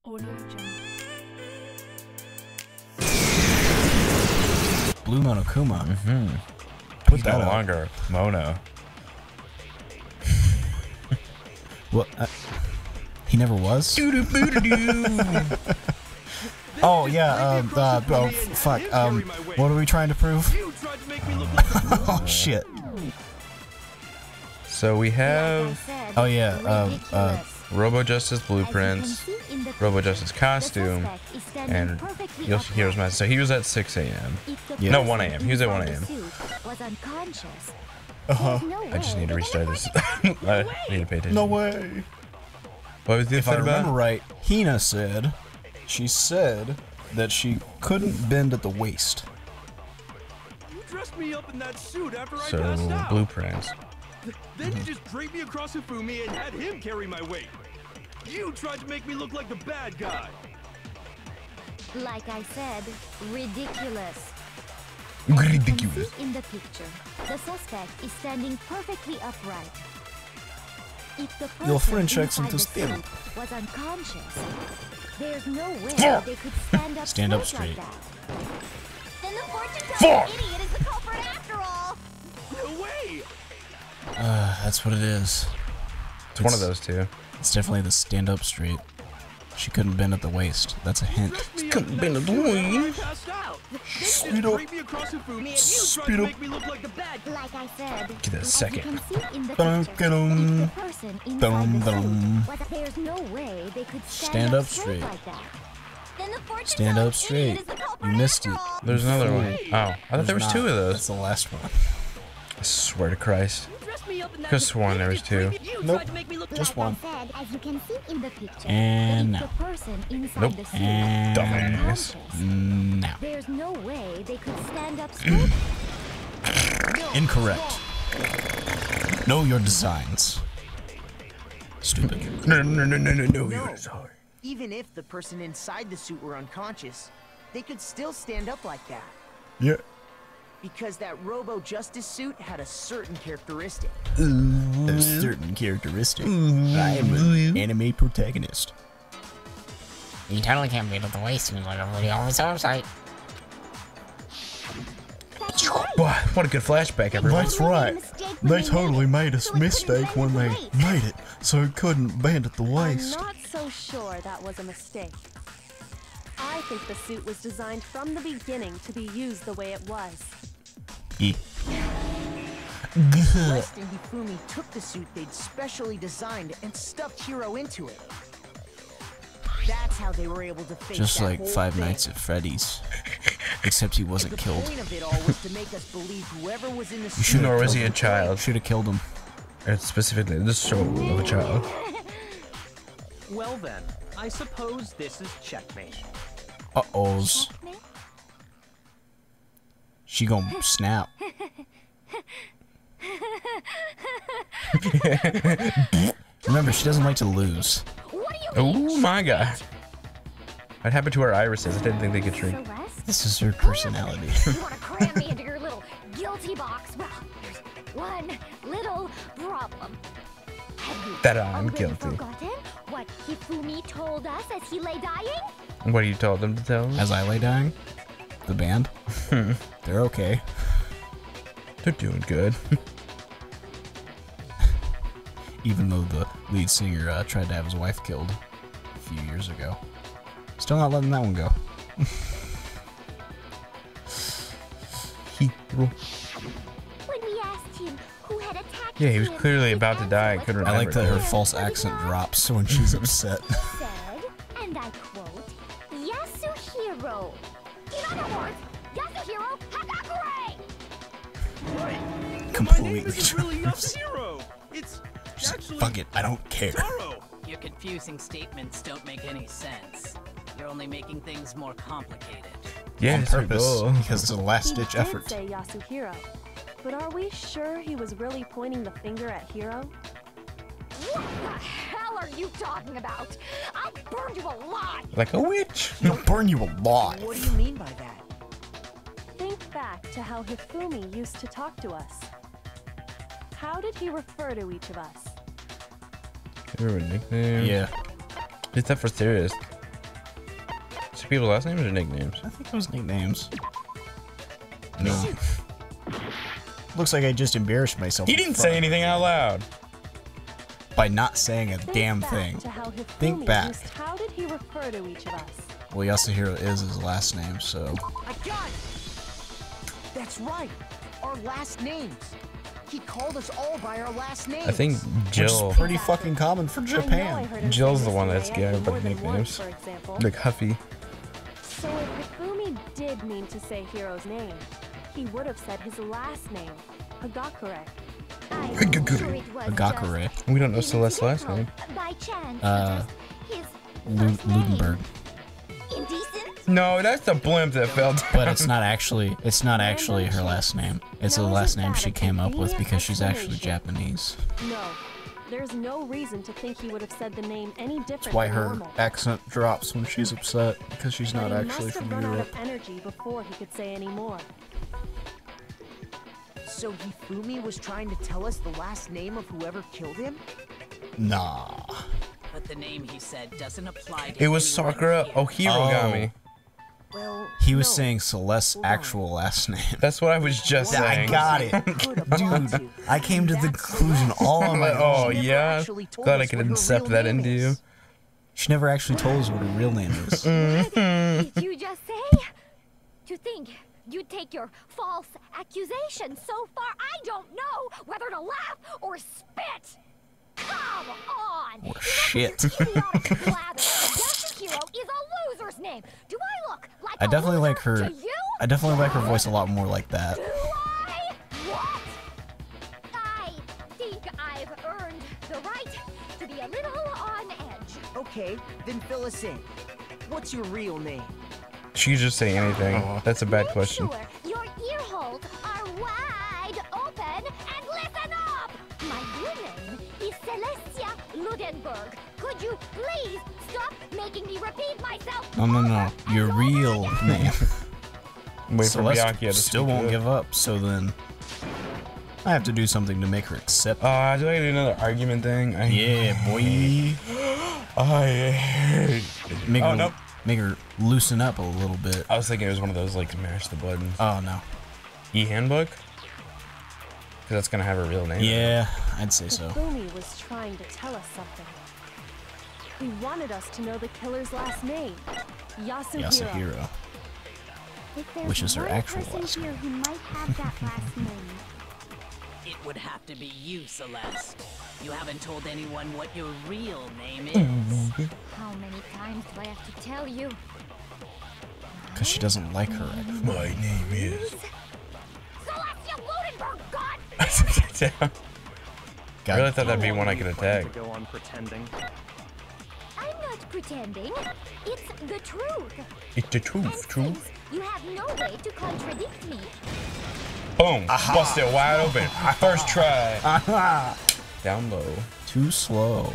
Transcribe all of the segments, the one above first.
Blue Monokuma. Put that no longer Mono. What? He never was? Oh, yeah, fuck, what are we trying to prove? Oh, shit. So we have... Oh, yeah, Robo Justice blueprints, Robo Justice costume, and Yoshihiro's mask. So he was at 6 a.m. Yeah. No, 1 a.m. He was at 1 a.m. I just need to restart this. I need to pay attention. No way. What was the If I remember right, Hina said, she said that she couldn't bend at the waist. You dressed me up in that suit after I So, passed out. blueprints. Then you just draped me across Hifumi and had him carry my weight. You tried to make me look like the bad guy. Like I said, ridiculous. Ridiculous. In the picture, the suspect is standing perfectly upright. If the person Your friend checks inside into the stand. suit was unconscious, there's no way they could stand up Straight. like that. Then the fortune-telling idiot is the culprit after all. No way. That's what it is. It's one of those two. It's definitely the stand up straight. She couldn't bend at the waist. That's a hint. Couldn't bend at the waist. Speed up. Speed up. Like I said, Give that a second. There's no way they could Stand up straight. like that. Then the Stand up straight. You missed it. There's another one. Oh, I thought there was two of That's those. the last one. I swear to Christ. Could have sworn there was two. Nope. Just one. As you can see in the picture, And that now. if the person inside Nope. the suit And Dumbass. now. there's no way they could stand up straight. Incorrect. Know your designs. Stupid. No. Even if the person inside the suit were unconscious, they could still stand up like that. Yeah. Because that Robo Justice suit had a certain characteristic. A certain characteristic. I am an anime protagonist. You totally can't beat at the waist like everybody always says, right? Wow, what a good flashback, everyone. That's right. They totally made a mistake when they made it, so it couldn't bend at the I'm waist. not so sure that was a mistake. I think the suit was designed from the beginning to be used the way it was. West and Hifumi took the suit they'd specially designed and stuffed Hiro into it. That's how they were able to face Just that like whole Five thing. Nights at Freddy's. Except he wasn't The killed. point of it all was to make us believe whoever was in the suit. should've Nor was killed he a him. child. Should have killed him. It's specifically the soul of a child. Well then, I suppose this is checkmate. Uh-ohs. She gon' snap. Remember, she doesn't like to lose. Oh my god. What happened to our irises? I didn't think they could shrink. Celeste, This is her personality. you want to cram me into your little guilty box? Well, there's one little problem. Have you That I'm already guilty. forgotten what Hifumi told us as he lay dying? What you told them to tell them? As I lay dying, the band, they're okay. They're doing good. Even though the lead singer tried to have his wife killed a few years ago. Still not letting that one go. When we asked him who had attacked Yeah, he was him, clearly his about to die. I answer couldn't was I like that her remember. false accent drops when she's upset. said, and I quote, Yasuhiro. In other words, Yasuhiro Hagakure! Completely My name isn't really drops. Yasuhiro. It's She's like, actually fuck it, I don't care. Taro. Your confusing statements don't make any sense. You're only making things more complicated. Yeah, On it's her purpose, goal. because it's a last He ditch did effort. say Yasuhiro, but are we sure he was really pointing the finger at Hiro? What the hell are you talking about? I'll burn you alive! Like a witch. He'll burn you alive. What do you mean by that? Think back to how Hifumi used to talk to us. How did he refer to each of us? Give her a nickname. Yeah. It's that for serious. people's last names or nicknames? I think it was nicknames. No. Looks like I just embarrassed myself. He didn't say anything out loud. By not saying a damn thing. Think back. How did he refer to each of us? Well, Yasuhiro is his last name, so. I got it! That's right! Our last names! He called us all by our last names! I think Jill. Which is pretty fucking common for Japan. Jill's the one that's giving everybody nicknames. Like Huffy. So if Hifumi did mean to say Hiro's name, he would have said his last name, Hagakure. Hagakure. We don't know Celeste's last name. Ludenberg. No, that's the blimp that fell down. But it's not actually her last name. It's the last name she came up with because she's actually Japanese. No, there's no reason to think he would have said the name any different. That's why than her normal. accent drops when she's upset, because she's not But he actually must have from run out Europe. of energy before he could say any more. So Hifumi was trying to tell us the last name of whoever killed him? Nah. But the name he said doesn't apply to It was anyone Sakura here. Ohirogami. Well, He was no. saying Celeste's actual last name. That's what I was just I saying. got it. Dude, I came to the conclusion all on my Oh own. yeah, glad I could incept that into you. She never actually told us what her real name is. Did you just say? To think you'd take your false accusation so far, I don't know whether to laugh or spit. Come on! Or shit. Yasuhiro is a loser's name. Do I look like I definitely a like her. loser to you? I definitely like her voice a lot more like that. Do I? What? I think I've earned the right to be a little on edge. Okay, then fill us in. What's your real name? She could just say anything. That's a bad Make question. sure your ear holes are wide open and listen up. My real name is Celestia Ludenberg. Could you please stop making me repeat myself? No. Your real name. Wait for Celeste Byakuya to still speak won't to it. give up, so then I have to do something to make her accept. Do I do another argument thing? Yeah, boy. Make her, nope. make her loosen up a little bit. I was thinking it was one of those like mash the buttons. Oh no. E-handbook? Because that's gonna have her real name. Yeah, I'd say so. Hifumi was trying to tell us something. He wanted us to know the killer's last name, Yasuhiro. Yasuhiro. Which is her actual last name. Here who might have that last name. It would have to be you, Celeste. You haven't told anyone what your real name is. How many times do I have to tell you? Because she doesn't like her. My name is. Celestia Ludenberg, God! I really thought that'd be one I could attack. To go on pretending. I'm not pretending. It's the truth. It's the And truth, truth. since you have no way to contradict me, Boom! Bust it wide open. First try. Down low. Too slow.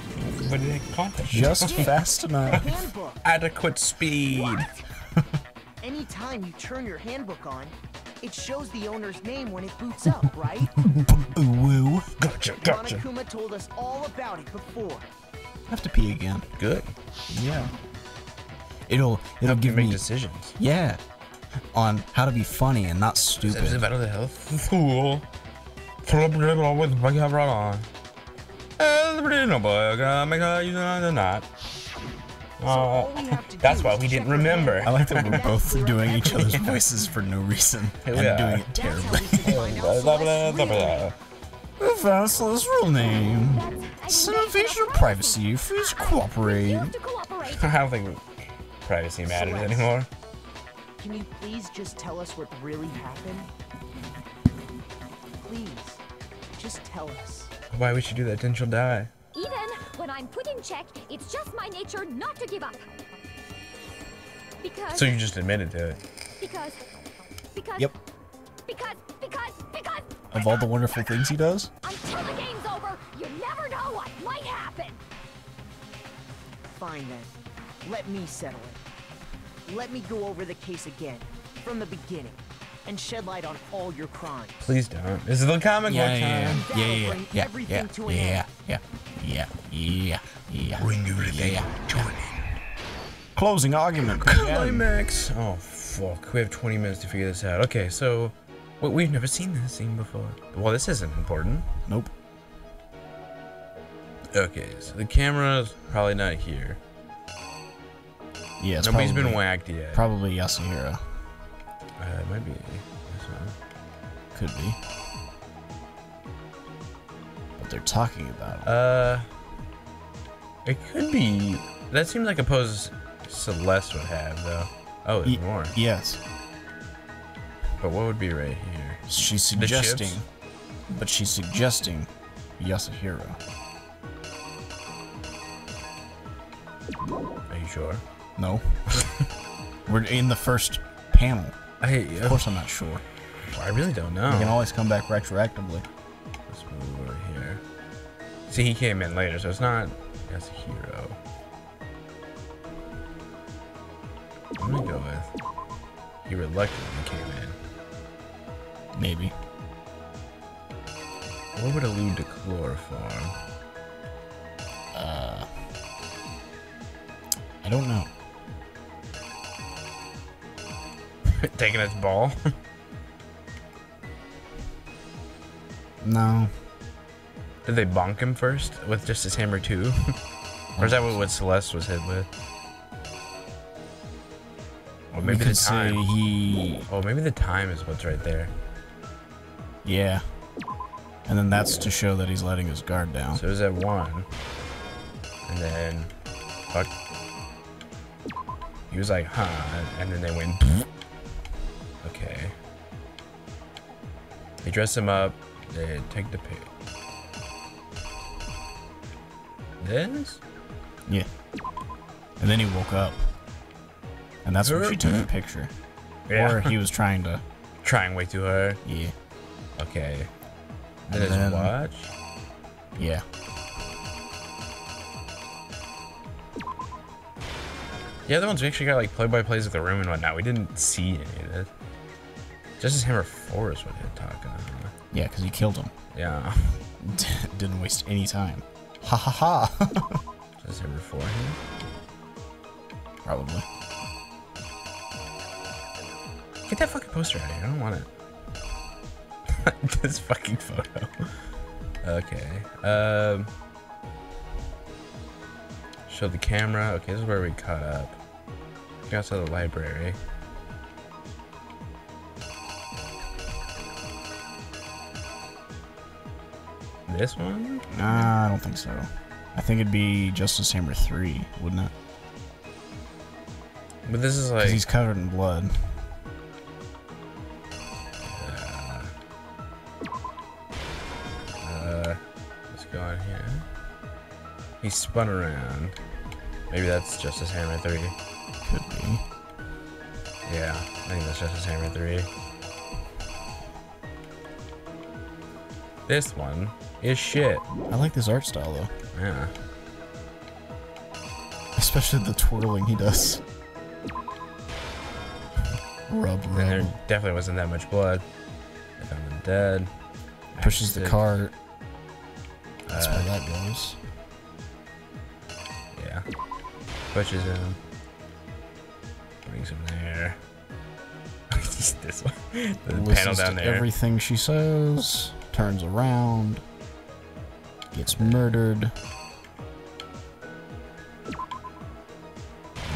But it contact. Just fast enough. Handbook. Adequate speed. Anytime you turn your handbook on, it shows the owner's name when it boots up, right? Woo. Gotcha. Monokuma told us all about it before. I have to pee again. Good. Yeah. It'll Help you give make me decisions. yeah on how to be funny and not Is stupid. it better the health? Fool. With on. That's why we didn't remember. I like that we're both doing each other's voices for no reason and Yeah. doing it terribly. That's That's his real name. Some invasion of privacy. Please cooperate. you have to cooperate. I don't think privacy matters anymore. Can you please just tell us what really happened? Please, just tell us. Why would she do that? Then she'll die. Even when I'm put in check, it's just my nature not to give up. Because So you just admitted to it. because Yep. because Of all the wonderful things he does. until the game's over, you never know what might happen. Fine then. Let me settle it. Let me go over the case again, from the beginning, and shed light on all your crimes. Please don't. This is the comic book time. Yeah. Bring everything to an end. Closing argument. Climax. Oh fuck. We have 20 minutes to figure this out. Okay, so we've never seen this scene before. Well, this isn't important. Nope. Okay, so the camera's probably not here. Yeah, it's nobody's probably, been whacked yet. Probably Yasuhiro. It might be this one. Could be. But they're talking about it. It could be. That seems like a pose Celeste would have, though. Oh, there's more. Yes. But what would be right here? She's suggesting. But she's suggesting Yasuhiro. Are you sure? No. We're in the first panel. Of course I'm not sure. I really don't know. We can always come back retroactively. Let's move over here. See, he came in later, so it's not Yasuhiro. I'm gonna go with he reluctantly came in. Maybe. What would allude to chloroform? I don't know. Taking its ball? No. Did they bonk him first with just his hammer too? Or is that what Celeste was hit with? Or maybe the time. Oh, maybe the time is what's right there. Yeah. And then that's to show that he's letting his guard down. So it was at 1. And then fuck. He was like, huh, and then they went. Okay. They dress him up. They take the pic. This? Yeah. And then he woke up. And that's when she took the picture. Yeah. Or he was trying to... Trying way too hard. Yeah. Okay. Then his watch? Yeah. Yeah, the ones we actually got like play-by-plays of the room and whatnot. We didn't see any of this. Justice Hammer 4 is what he had talking about. Yeah, because he killed him. Yeah. Didn't waste any time. Ha ha ha. Justice Hammer 4 here? Probably. Get that fucking poster out of here. I don't want it. This fucking photo. Okay. Show the camera. Okay, this is where we caught up. Go outside the library. This one? Nah, I don't think so. I think it'd be Justice Hammer 3, wouldn't it? But this is like... 'cause he's covered in blood. Let's go on here. He spun around. Maybe that's Justice Hammer 3. Could be. Yeah, I think that's Justice Hammer 3. This one is shit. I like this art style though. Yeah. Especially the twirling he does. Rub. And there definitely wasn't that much blood. I found them dead. Pushes the cart. That's where that Uh, goes. Yeah. Pushes him. Brings him there. This one. The panel Listens down to there. everything she says. Turns around. Gets murdered.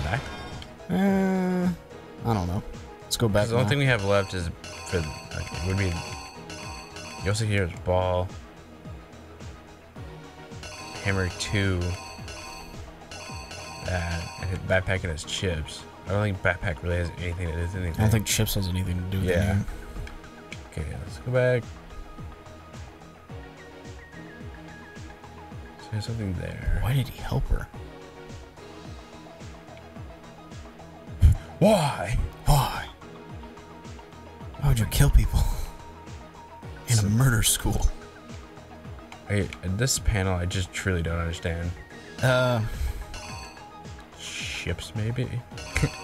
Back? I don't know. Let's go back. The only now. thing we have left is for okay, would be Yasuhiro's ball. Hammer 2. That and his backpack and his chips. I don't think backpack really has anything to do with anything. I don't think chips has anything to do with Yeah. anything. Okay, let's go back. So there's something there. Why did he help her? Why? Why? Why would you kill people in a murder school? Hey, this panel I just truly don't understand. Chips maybe?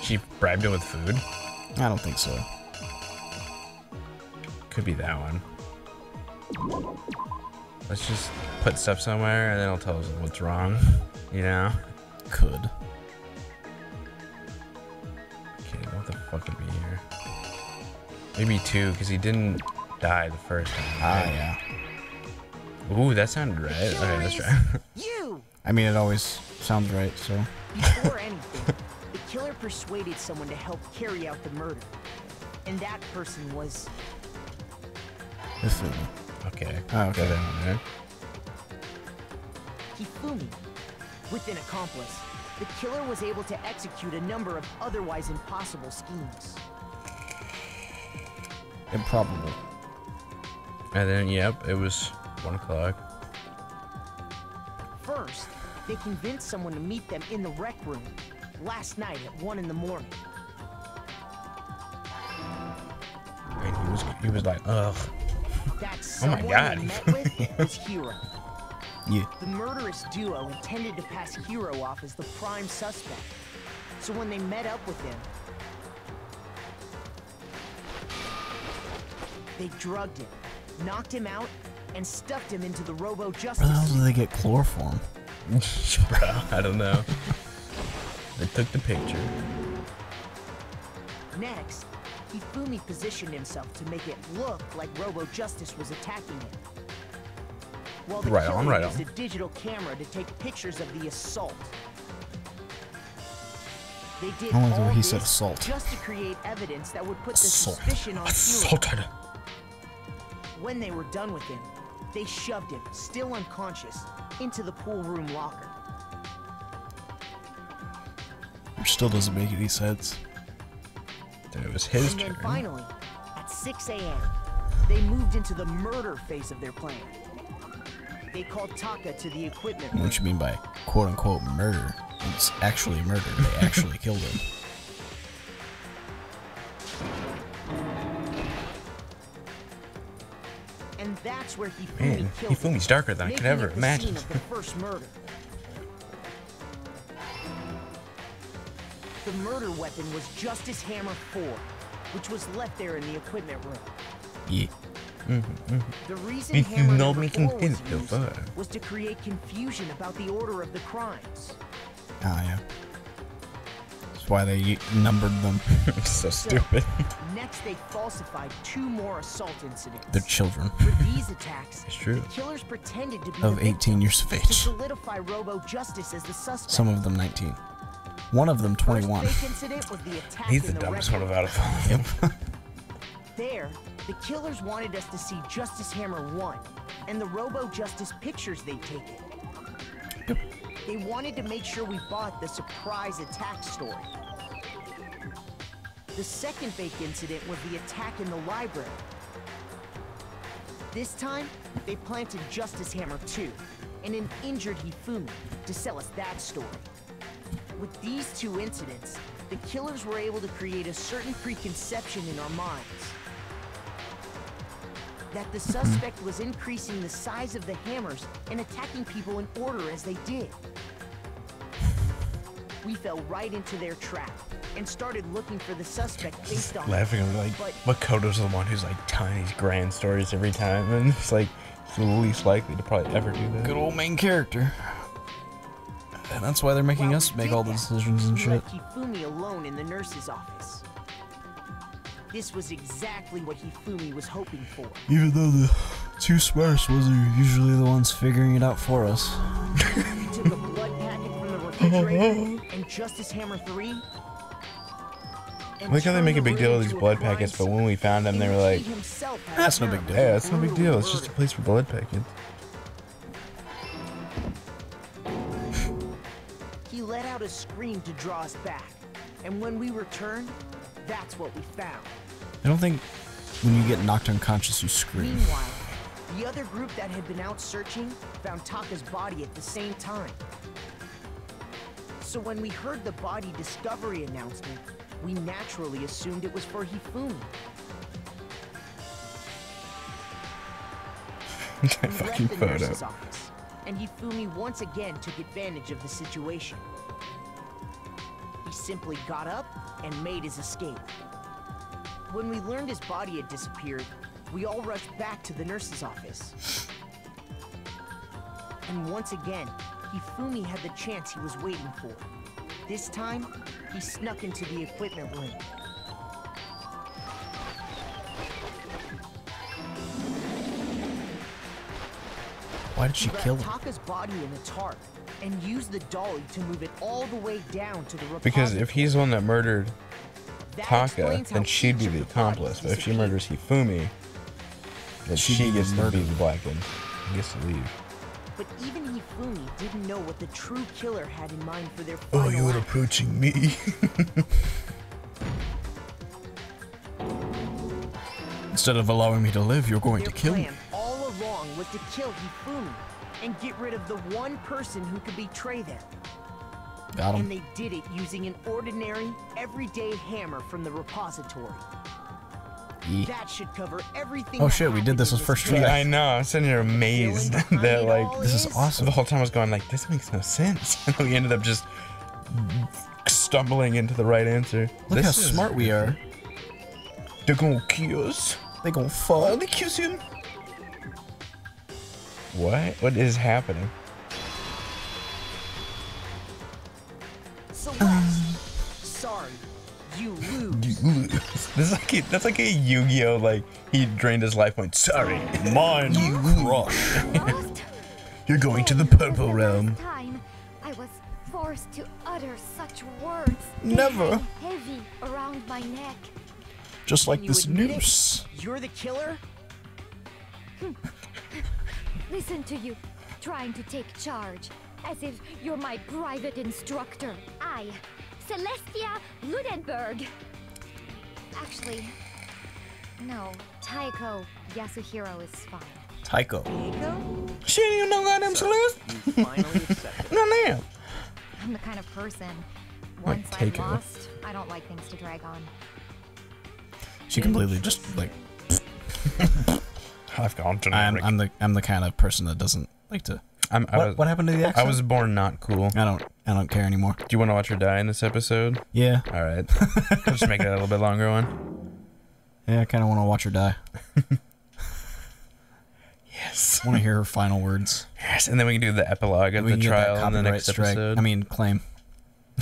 She bribed him with food? I don't think so. Could be that one. Let's just put stuff somewhere and then it'll tell us what's wrong. You know? Could. fucking be here. Maybe 2, because he didn't die the first time. Ah, Right? yeah. Ooh, that sounded right. Okay, let's try. You! I mean, it always sounds right, so. Before anything, the killer persuaded someone to help carry out the murder. And that person was... Hifumi. Okay. Oh, okay. Got that one there. Hifumi. With an accomplice, the killer was able to execute a number of otherwise impossible schemes. Improbable. And then, yep, it was 1 o'clock. First, they convinced someone to meet them in the rec room last night at 1 in the morning. And he was like, ugh. That Oh someone my God. they met with was Hiro. Yeah. The murderous duo intended to pass Hiro off as the prime suspect. So when they met up with him, they drugged him, knocked him out, and stuffed him into the Where the hell Robo-Justice. did they get chloroform? Bro, I don't know. They took the picture. Next, Hifumi positioned himself to make it look like Robo-Justice was attacking him. While the Right killer on, right used on. a digital camera to take pictures of the assault. They did I like the all way he this said assault. just to create evidence that would put Assault. the suspicion on Hiro. Assaulted. When they were done with him, they shoved him, still unconscious, into the pool room locker. Which still doesn't make any sense. Then it was his And then turn. finally, at 6 a.m., they moved into the murder phase of their plan. They called Taka to the equipment room. What you mean by quote unquote murder? It's actually murder. They actually killed him. And that's where Hifumi Man, killed him, Hifumi's darker than I could making ever it the imagine. scene of the first murder. The murder weapon was Justice Hammer 4, which was left there in the equipment room. Yeah. The reason If you Hammer know number me 4 can hit was the used fire. was to create confusion about the order of the crimes. Ah, yeah. That's why they numbered them. So stupid. Next, they falsified 2 more assault incidents. They're children. For these attacks, It's true. the killers pretended to be Of the 18 victim years of to age. solidify Robo-Justice as the suspect. Some of them 19. One of them 21. First fake incident was the attack He's in the dumbest rec one room. of out of all of them. There, the killers wanted us to see Justice Hammer 1 and the Robo-Justice pictures they'd taken. Yep. They wanted to make sure we bought the surprise attack story. The second fake incident was the attack in the library. This time, they planted Justice Hammer 2 and an injured Hifumi to sell us that story. With these 2 incidents, the killers were able to create a certain preconception in our minds. That the suspect was increasing the size of the hammers and attacking people in order as they did. We fell right into their trap and started looking for the suspect based on Laughing, I'm like, But- Makoto's the one who's like telling these grand stories every time, and it's like he's the least likely to probably ever do that. Good old main character. And that's why they're making While us we make did all the that, decisions and we shit. left Hifumi alone in the nurse's office. This was exactly what Hifumi was hoping for. Even though the 2 smartest ones are usually the ones figuring it out for us. He took a blood packet from the refrigerator and Justice Hammer 3. I like how they make a big deal of these blood packets, but when we found them, they were like, That's no big deal. yeah, it's no big deal. It's just a place for blood packets. He let out a scream to draw us back, and when we returned, that's what we found. I don't think when you get knocked unconscious you scream. Meanwhile, the other group that had been out searching found Taka's body at the same time. So when we heard the body discovery announcement, we naturally assumed it was for Hifumi. That We fucking left the photo. nurse's office, and Hifumi once again took advantage of the situation. He simply got up and made his escape. When we learned his body had disappeared, we all rushed back to the nurse's office. And once again, Hifumi had the chance he was waiting for. This time, he snuck into the equipment room. Why did she He kill left him? Taka's body in the tarp and used the dolly to move it all the way down to the repository. Because if he's the one that murdered That Taka, explains then how she'd be each of the the bodies accomplice. But if she disappeared. murders Hifumi, then She'd she be the gets to be murderer. the blackened. He gets to leave. But even Hifumi didn't know what the true killer had in mind for their Oh, final you're act. approaching me. Instead of allowing me to live, you're going Their to kill me. plan all along was to kill Hifumi and get rid of the one person who could betray them. Got And him. they did it using an ordinary, everyday hammer from the repository. Yeah. That should cover everything. Oh that shit, we did happened this in as first case. try. I know. I'm sitting here amazed The feeling that behind it like all This is awesome. the whole time I was going like, this makes no sense. And we ended up just stumbling into the right answer. Look how smart we are. They're gonna kill us. They gonna fall. They kiss him. What? What is happening? Celeste, sorry, you lose. You lose. This is like that's like a Yu-Gi-Oh! Like he drained his life point. Sorry, Mine you crush. Lost? You're going to the When was purple the realm. last time I was forced to utter such words. They Never. hang heavy around my neck. Just like You this admit it? noose. You're the killer? Listen to you, trying to take charge, as if you're my private instructor. I, Celestia Ludenberg. Actually, no, Taiko Yasuhiro is fine. Taiko. Diego? She ain't even no goddamn Celeste. You finally accepted. No, damn. I'm the kind of person, Like once I'm Taiko. lost, I don't like things to drag on. She completely just like. I've gone to I'm the kind of person that doesn't like to. What happened to the I accent? was born not cool. I don't care anymore. Do you want to watch her die in this episode? Yeah. All right. Just make it a little bit longer one. Yeah, I kind of want to watch her die. Yes. I want to hear her final words. Yes, and then we can do the epilogue of We the can get that trial in the copyright next strike. episode. I mean, claim.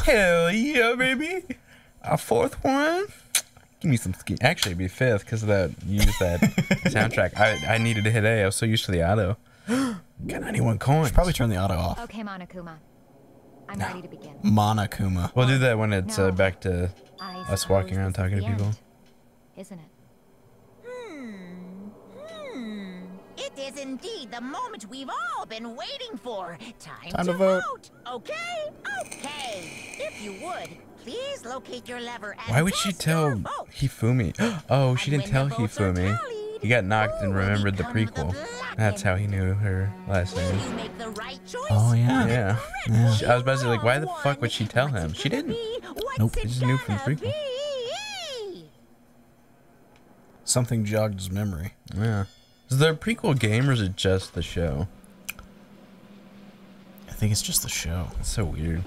Hell yeah, baby! Our fourth one. Give me some ski. Actually, it'd be fifth because of that. You used that soundtrack. I needed to hit A. I was so used to the auto. Got 91 coins. Should probably turn the auto off. Okay, Monokuma. I'm ready to begin. Monokuma. We'll do that when it's No. back to I us walking suppose around this is talking to the people. end, isn't it? It is indeed the moment we've all been waiting for. Time to vote. Okay? Okay. If you would, please locate your lever and Why would she cast your tell vote. Hifumi? Oh, she And didn't when tell the votes are Hifumi. tallied, He got knocked and who will remembered the become prequel. blackened? That's how he knew her last Will name. you make the right choice? Oh yeah. Yeah. Yeah. I was about to say, like, why the Wrong fuck would she tell one. him? What's She it gonna didn't. be? What's Nope. it She just knew from the gonna prequel. be? Something jogged his memory. Yeah. Is there a prequel game or is it just the show? I think it's just the show. It's so weird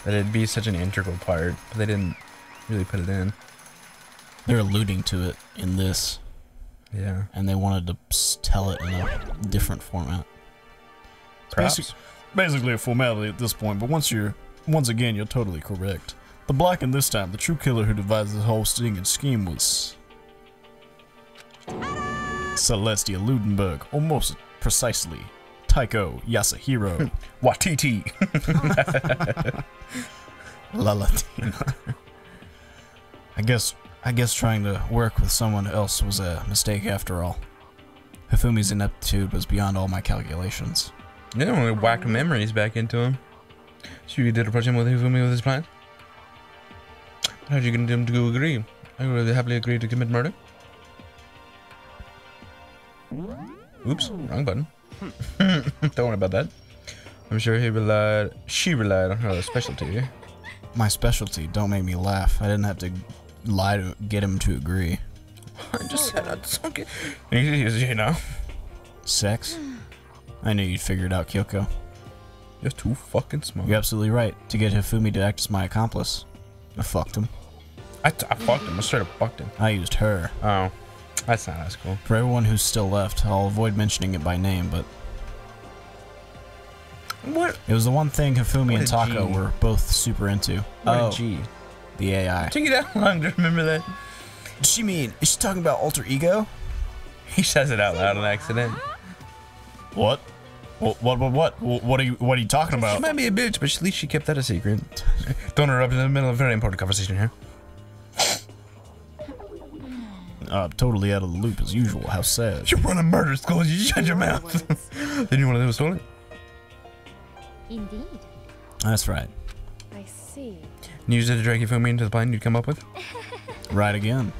that it'd be such an integral part, but they didn't really put it in. They're alluding to it in this, Yeah. and they wanted to tell it in a different format. Props. Basically a formality at this point, but once again, you're totally correct. The blackened this time, the true killer who devised this whole stinging scheme was Celestia Ludenberg, or most precisely, Taiko Yasuhiro. Watiti. La Latina. I guess trying to work with someone else was a mistake after all. Hifumi's ineptitude was beyond all my calculations. You don't want to whack memories back into him. So you did approach him with Hifumi with his plan? How did you get him to agree? I would happily agree to commit murder. Oops, wrong button. Don't worry about that. I'm sure she relied on her specialty. My specialty, don't make me laugh. I didn't have to lie to get him to agree. I just said I'd sunk it. You know. Sex? I knew you'd figure it out, Kyoko. You're too fucking smart. You're absolutely right. To get Hifumi to act as my accomplice, I fucked him. I fucked him. I straight up fucked him. I used her. Oh. That's not as cool. For everyone who's still left, I'll avoid mentioning it by name, but What? it was the one thing Hifumi What and a Tako G. were both super into. What a G. The AI. Took you that long to remember that? Does she mean, is she talking about alter ego? He says it out loud on accident. What? What are you talking She about? might be a bitch, but at least she kept that a secret. Don't interrupt in the middle of a very important conversation here. Totally out of the loop as usual. How sad. You run a murder school, you shut your mouth. Then you want to do a stolen? Indeed. That's right. I see. Use it to drag Hifumi into the plan you'd come up with? Right again.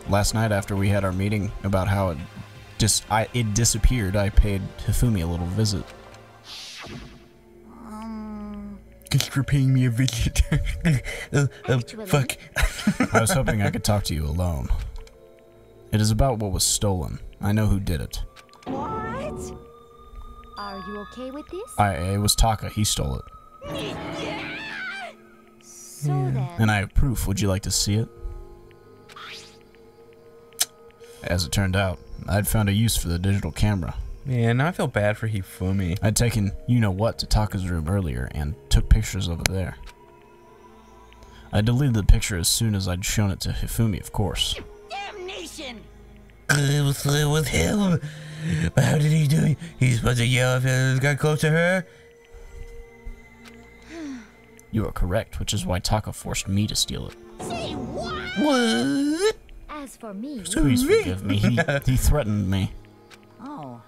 Last night after we had our meeting about how it disappeared, I paid Hifumi a little visit. Thanks for paying me a visit. Fuck. I was hoping I could talk to you alone. It is about what was stolen. I know who did it. What? Are you okay with this? It was Taka. He stole it. So then. And I have proof. Would you like to see it? As it turned out, I'd found a use for the digital camera. Man, now I feel bad for Hifumi. I'd taken you-know-what to Taka's room earlier and took pictures of it there. I deleted the picture as soon as I'd shown it to Hifumi, of course. Damnation! It was with him. But how did he do it? He's supposed to yell if he got close to her? You are correct, which is why Taka forced me to steal it. Say what? What? As for me, Please forgive me. He threatened me. Oh,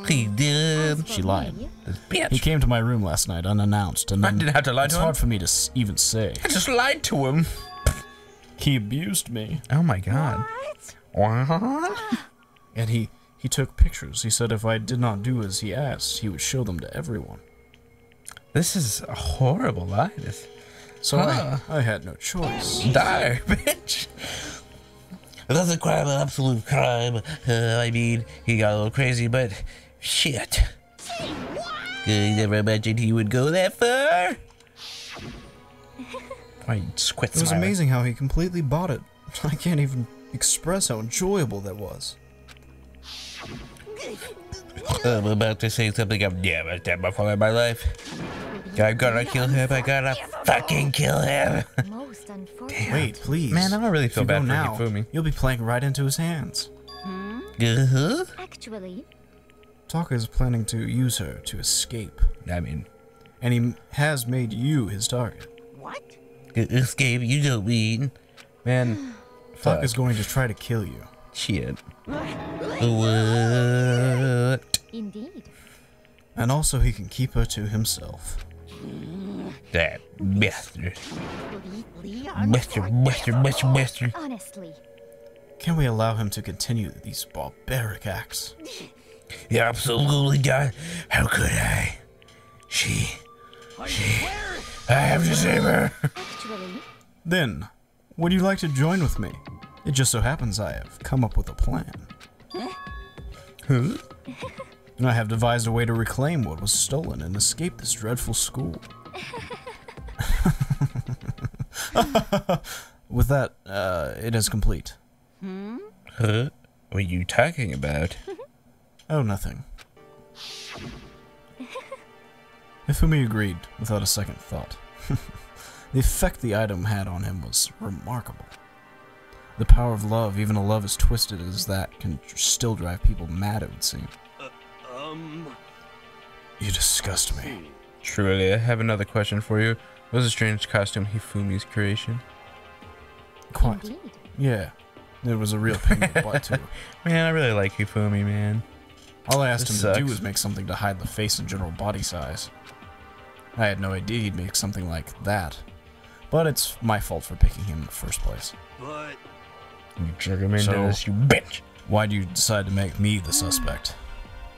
He did. She lied. This He bitch. came to my room last night unannounced, and I then didn't have to lie it's to him. hard for me to even say. I just lied to him. He abused me. Oh my god. What? And he took pictures. He said if I did not do as he asked, he would show them to everyone. This is a horrible lie. So I had no choice. Die, bitch. That's a crime, an absolute crime. I mean, he got a little crazy, but shit. I never imagined he would go that far. I quit It was smiling. amazing how he completely bought it. I can't even express how enjoyable that was. I'm about to say something I've never said before in my life. I gotta kill him. I gotta fucking kill him. most unfortunate. Wait, please. Man, I don't really If feel you go bad now, for Hifumi. you'll be playing right into his hands. Uh-huh. Actually, Taka is planning to use her to escape, I mean, and he has made you his target. what? escape, you don't mean. Man, fuck. Taka's going to try to kill you. Shit. What? indeed. And also he can keep her to himself. That bastard. Bastard. Honestly, Can we allow him to continue these barbaric acts? Yeah, absolutely not. How could I? She. I have to save her. actually, Then, would you like to join with me? It just so happens I have come up with a plan. Huh? I have devised a way to reclaim what was stolen and escape this dreadful school. With that, it is complete. Huh? What are you talking about? Oh, nothing. Hifumi agreed without a second thought. The effect the item had on him was remarkable. The power of love, even a love as twisted as that, can still drive people mad, it would seem. You disgust me. Truly, I have another question for you. Was a strange costume Hifumi's creation? Quite. indeed. Yeah. It was a real pain in the butt, too. Man, I really like Hifumi, man. All I asked him This to do sucks. was make something to hide the face and general body size. I had no idea he'd make something like that. But it's my fault for picking him in the first place. But You jerk him into So- this, you bitch. Why do you decide to make me the suspect?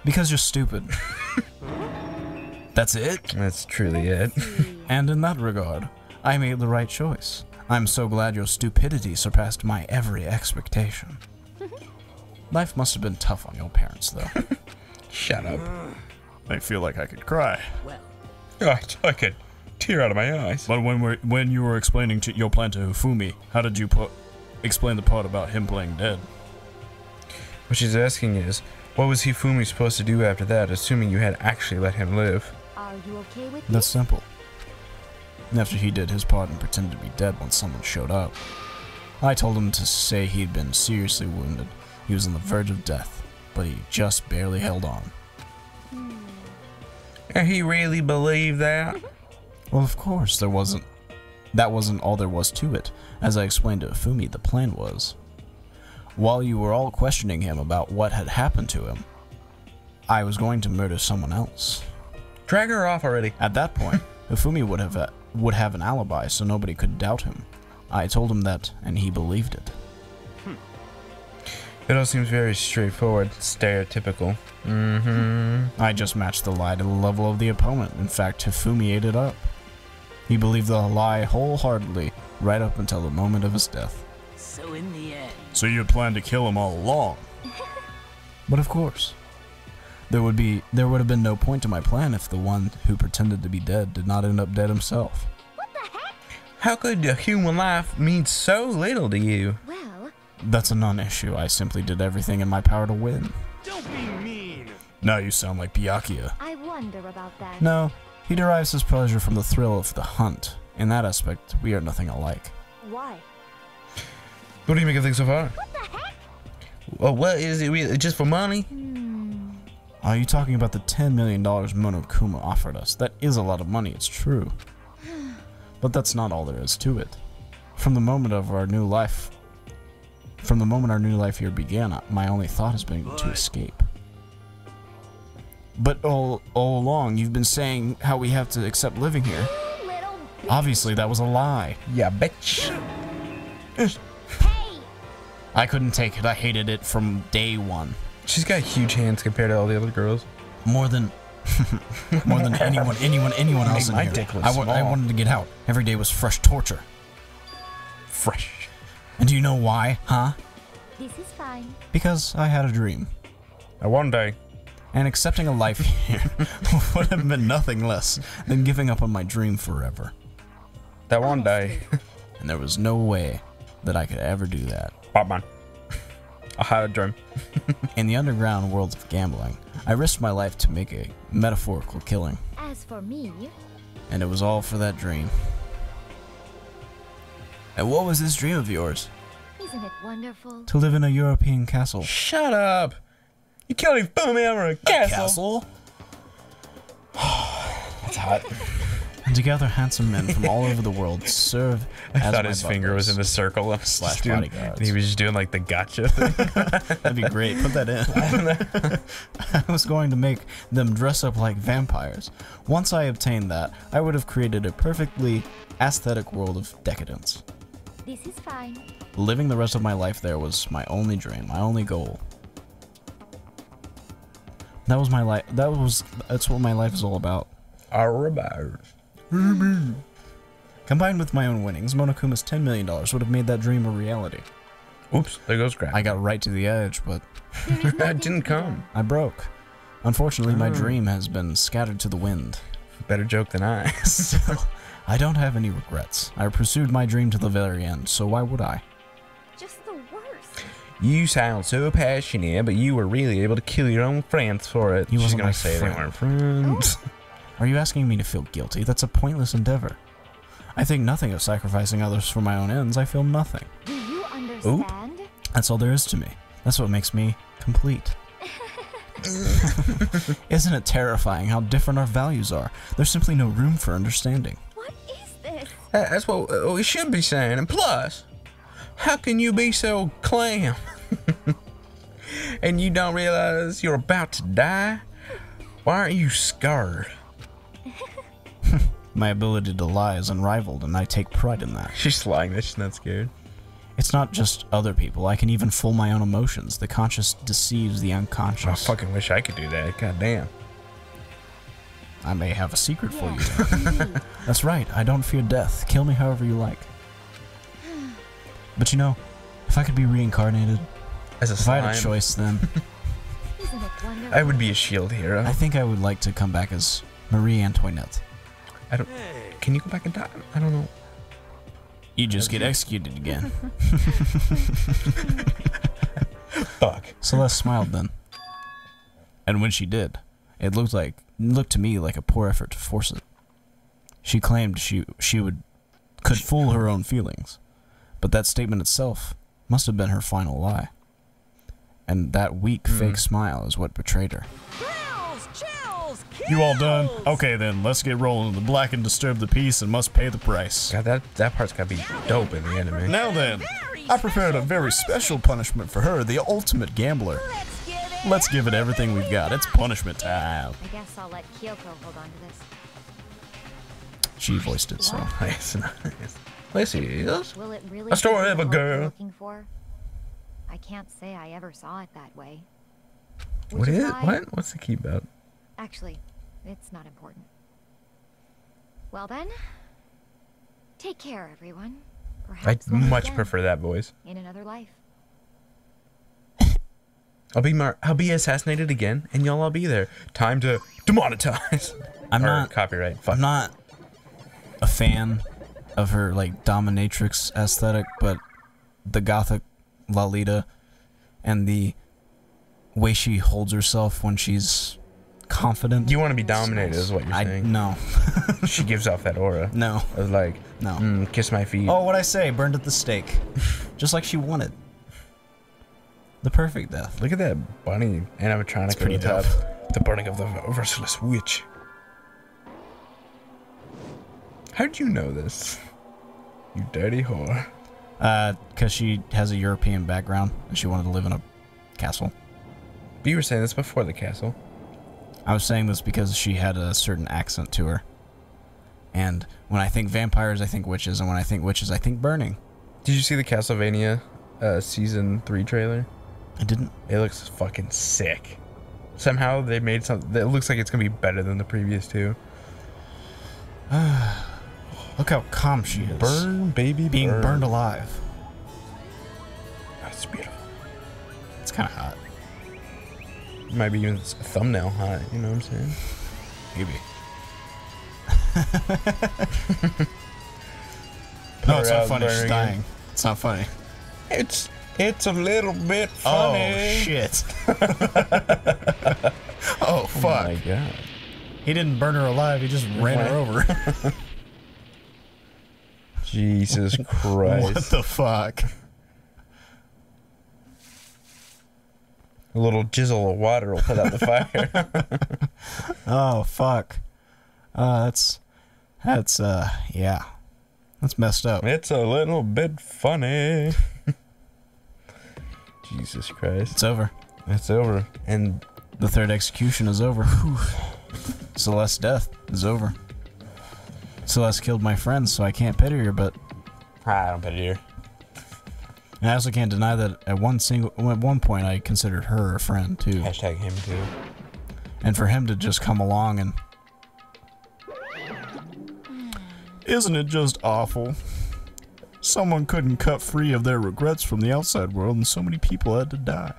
Because you're stupid. That's it? That's truly it. And in that regard, I made the right choice. I'm so glad your stupidity surpassed my every expectation. Life must have been tough on your parents, though. Shut up. I feel like I could cry. Oh, I could tear out of my eyes. But when you were explaining your plan to Hifumi, how did you explain the part about him playing dead? What she's asking is, what was Hifumi supposed to do after that, assuming you had actually let him live? Are you okay with That's this? simple. After he did his part and pretended to be dead when someone showed up, I told him to say he'd been seriously wounded. He was on the verge of death, but he just barely held on. And he really believed that? Well, of course, that wasn't all there was to it. As I explained to Ifumi, the plan was, while you were all questioning him about what had happened to him, I was going to murder someone else. Drag her off already. At that point, Ifumi would have an alibi, so nobody could doubt him. I told him that, and he believed it. It all seems very straightforward, stereotypical. I just matched the lie to the level of the opponent. In fact, Hifumi ate it up. He believed the lie wholeheartedly, right up until the moment of his death. So in the end... So you planned to kill him all along? But of course. There would have been no point to my plan if the one who pretended to be dead did not end up dead himself. What the heck? How could a human life mean so little to you? Well, That's a non-issue. I simply did everything in my power to win. Don't be mean. Now you sound like Byakuya. I wonder about that. No, he derives his pleasure from the thrill of the hunt. In that aspect, we are nothing alike. Why? What do you make of things so far? What the heck? Well, what is it really? Just for money? Are you talking about the $10 million Monokuma offered us? That is a lot of money, it's true. But that's not all there is to it. From the moment our new life here began, my only thought has been to escape. But all along, you've been saying how we have to accept living here. Little Obviously, that was a lie. Yeah, bitch. hey! I couldn't take it. I hated it from day one. She's got huge hands compared to all the other girls. More than anyone else in my here. dick was I small. wanted to get out. Every day was fresh torture. Fresh. And do you know why, huh? This is fine. Because I had a dream. One day. And accepting a life here would have been nothing less than giving up on my dream forever. That one day. And there was no way that I could ever do that. Batman. I had a dream. In the underground world of gambling, I risked my life to make a metaphorical killing. As for me, And it was all for that dream. And what was this dream of yours? isn't it wonderful? To live in a European castle. Shut up. You can't even fool me over a castle. Castle? That's hot. And together handsome men from all over the world serve I as thought my his finger was in the circle of slash doing- bodyguards. and he was just doing like the gotcha thing. That'd be great. Put that in. I was going to make them dress up like vampires. Once I obtained that, I would have created a perfectly aesthetic world of decadence. This is fine. Living the rest of my life there was my only dream, my only goal. That was my life. That's what my life is all about. Combined with my own winnings, Monokuma's $10 million would have made that dream a reality. Oops, there goes crap. I got right to the edge, but That didn't come. I broke. Unfortunately, my dream has been scattered to the wind. Better joke than I. Still, I don't have any regrets. I pursued my dream to the very end, so why would I? Just the worst. You sound so passionate, but you were really able to kill your own friends for it. He She's wasn't gonna my say friend. they weren't friends. Are you asking me to feel guilty? That's a pointless endeavor. I think nothing of sacrificing others for my own ends. I feel nothing. Do you understand? That's all there is to me. That's what makes me complete. Isn't it terrifying how different our values are? There's simply no room for understanding. What is this? That's what we should be saying. And plus, how can you be so clam? And you don't realize you're about to die? Why aren't you scarred? My ability to lie is unrivaled, and I take pride in that. She's lying that she's not scared. It's not just other people. I can even fool my own emotions. The conscious deceives the I unconscious. fucking wish I could do that. God damn. I may have a secret for you. That's right. I don't fear death. Kill me however you like. But you know, if I could be reincarnated, As a if I had a slime, choice then, Isn't it wonderful? I would be a shield hero. I think I would like to come back as Marie Antoinette. I don't. Can you go back in time? I don't know. You just get executed again. Fuck. Celeste smiled then. And when she did, it looked to me like a poor effort to force it. She claimed she could fool her own feelings, but that statement itself must have been her final lie. And that weak fake smile is what betrayed her. Thrills, chills, You all done? Okay then, let's get rolling. The black and disturb the peace and must pay the price. God, that part's gotta be dope in the anime. Now then, I prepared a very special punishment for her, the ultimate gambler. Let's give it everything we've got. It's punishment time. I guess I'll let Kyoko hold on to this. She voiced it, so. Nice. This is Will it really a story be of a what girl. we're looking for? I can't say I ever saw it that way. What Which is is it? why- What? What's the key about? Actually, it's not important. Well then, take care, everyone. I'd Perhaps we'll meet much again prefer that voice. in another life. I'll be assassinated again, and y'all all be there. Time to demonetize. I'm Or not copyright. Fuck. I'm not a fan of her like dominatrix aesthetic, but the gothic Lolita and the way she holds herself when she's confident. You want to be dominated, is what you're saying. No. She gives off that aura. No. Of like, No. kiss my feet. Oh, what'd I say? Burned at the stake. Just like she wanted. The perfect death. Look at that bunny animatronic. It's pretty at the top. dope. The burning of the merciless witch. How'd you know this? You dirty whore. Because she has a European background and she wanted to live in a castle. But you were saying this before the castle. I was saying this because she had a certain accent to her. And when I think vampires, I think witches, and when I think witches, I think burning. Did you see the Castlevania season 3 trailer? I didn't. It looks fucking sick. Somehow they made something that looks like it's gonna be better than the previous two. Look how calm she is. Burn, baby, Being burn. burned alive. That's beautiful. It's kind of hot. Might be even a thumbnail hot, you know what I'm saying? Maybe. No, it's not funny. She's dying. It's not funny. It's a little bit funny. Oh, shit. Oh, fuck. Oh my god. He didn't burn her alive. He just ran her over. Jesus Christ. What the fuck? A little jizzle of water will put out the fire. Oh, fuck. That's yeah. That's messed up. It's a little bit funny. Jesus Christ. It's over. It's over. And The third execution is over. Celeste's death is over. Celeste killed my friends, so I can't pity her, but I don't pity her. and I also can't deny that at one point I considered her a friend too. Hashtag him too. And for him to just come along and... Isn't it just awful? Someone couldn't cut free of their regrets from the outside world and so many people had to die.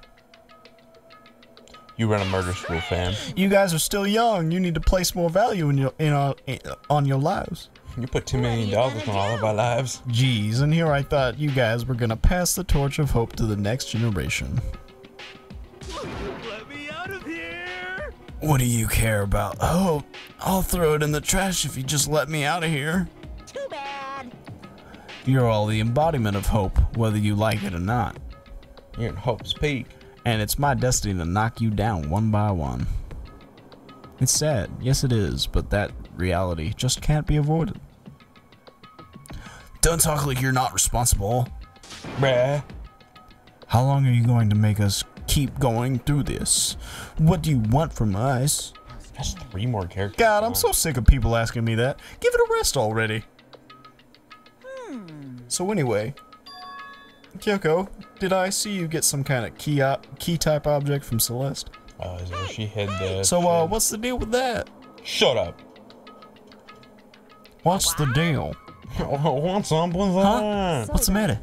You run a murder school, fam. You guys are still young. You need to place more value on your lives. You put $2 million on all of our lives. Jeez, and here I thought you guys were gonna pass the torch of hope to the next generation. Let me out of here! What do you care about hope? I'll throw it in the trash if you just let me out of here. Too bad. You're all the embodiment of hope, whether you like it or not. You're in Hope's Peak. And it's my destiny to knock you down one by one. It's sad, yes it is, but that reality just can't be avoided. Don't talk like you're not responsible. Bruh. How long are you going to make us keep going through this? What do you want from us? That's 3 more characters. God, I'm so sick of people asking me that. Give it a rest already. So anyway, Kyoko, did I see you get some kind of key type object from Celeste? Oh, is that she hid the... So what's the deal with that? Shut up. What's the deal? What's up with Huh? that? What's the matter?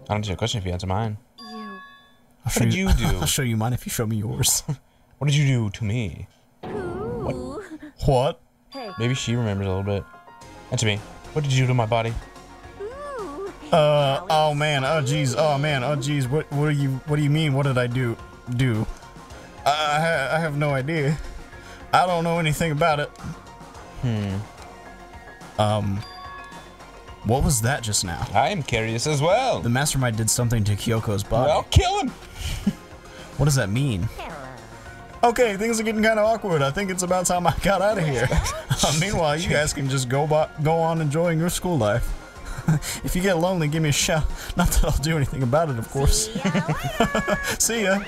I'll answer your question if you answer mine. You. What did you do? I'll show you mine if you show me yours. What did you do to me? Ooh. What? Hey, Maybe she remembers a little bit. Answer me. What did you do to my body? Ooh. Oh man, oh jeez, oh man, oh jeez, what do you mean, what did I do? I have no idea. I don't know anything about it. What was that just now? I am curious as well. The mastermind did something to Kyoko's body. Well, kill him. What does that mean? Okay, things are getting kind of awkward. I think it's about time I got out of here. Meanwhile, you guys can just go on enjoying your school life. If you get lonely, give me a shout. Not that I'll do anything about it, of course. See ya.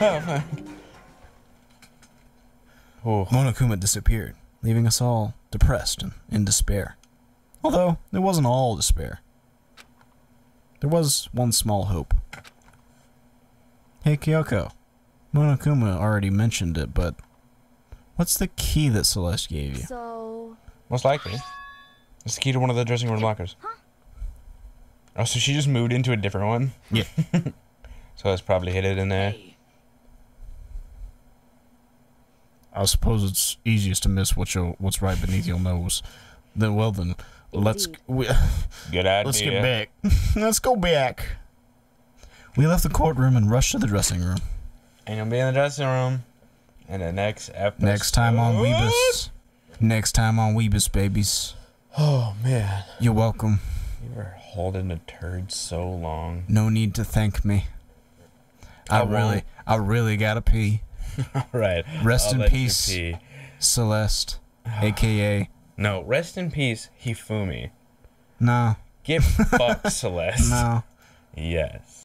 Oh. Monokuma disappeared, leaving us all depressed and in despair. Although, it wasn't all despair. There was one small hope. Hey, Kyoko. Monokuma already mentioned it, but what's the key that Celeste gave you? So... Most likely. It's the key to one of the dressing room lockers. Huh? Oh, so she just moved into a different one? Yeah. So it's probably hid it in there. Hey, I suppose it's easiest to miss what's right beneath your nose. Then, let's Good idea. let's get back. Let's go back. We left the courtroom and rushed to the dressing room. And you'll be in the dressing room in the next episode. Next time on Weebus. Next time on Weebus, babies. Oh, man. You're welcome. You were holding a turd so long. No need to thank me. I really gotta pee. All right. Rest I'll in let you peace, pee. Celeste, aka. No, rest in peace, Hifumi. No, Get fucked, Celeste. no. Yes.